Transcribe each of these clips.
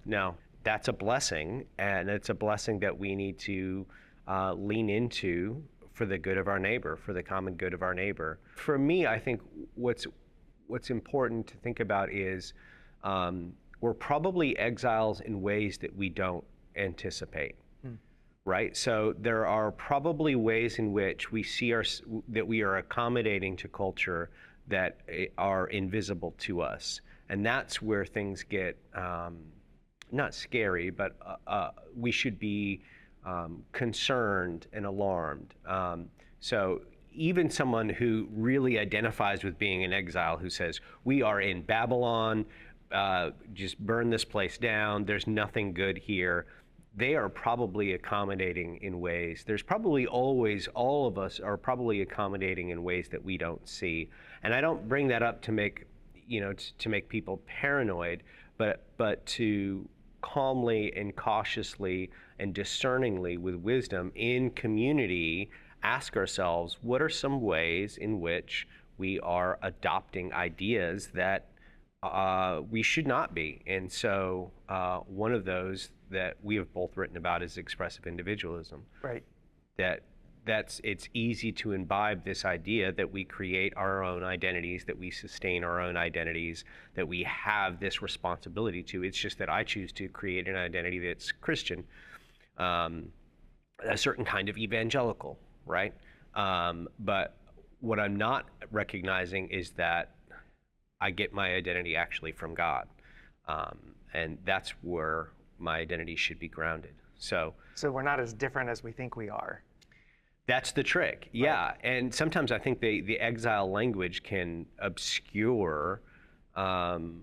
no. That's a blessing, and it's a blessing that we need to lean into for the good of our neighbor, for the common good of our neighbor. For me, I think what's important to think about is we're probably exiles in ways that we don't anticipate, right? So there are probably ways in which we see that we are accommodating to culture that are invisible to us. And that's where things get not scary, but we should be concerned and alarmed. So even someone who really identifies with being an exile, who says, we are in Babylon, just burn this place down, there's nothing good here, they are probably accommodating in ways, there's probably always, all of us are probably accommodating in ways that we don't see. And I don't bring that up to make, to make people paranoid, but to calmly and cautiously and discerningly with wisdom in community ask ourselves, what are some ways in which we are adopting ideas that we should not be? And so one of those that we have both written about is expressive individualism. Right. It's easy to imbibe this idea that we create our own identities, that we sustain our own identities, that we have this responsibility to. It's just that I choose to create an identity that's Christian, a certain kind of evangelical, right? But what I'm not recognizing is that I get my identity actually from God. And that's where my identity should be grounded. So we're not as different as we think we are. That's the trick, yeah. Right. And sometimes I think the exile language can obscure, can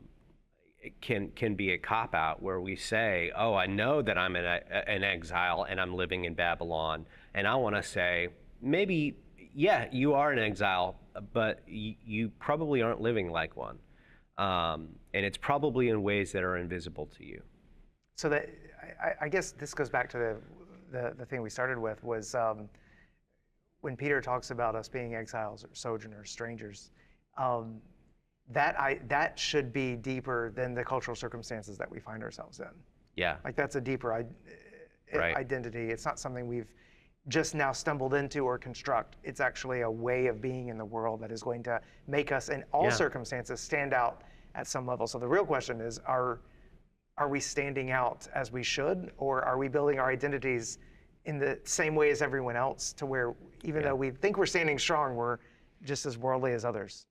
be a cop-out where we say, oh, I know that I'm an exile and I'm living in Babylon. And I want to say, maybe, yeah, you are an exile, but you probably aren't living like one. And it's probably in ways that are invisible to you. So that, I guess this goes back to the thing we started with was, when Peter talks about us being exiles or sojourners, strangers, that should be deeper than the cultural circumstances that we find ourselves in. Yeah. Like that's a deeper identity. It's not something we've just now stumbled into or construct. It's actually a way of being in the world that is going to make us in all circumstances stand out at some level. So the real question is, are we standing out as we should, or are we building our identities in the same way as everyone else, to where even though we think we're standing strong, we're just as worldly as others?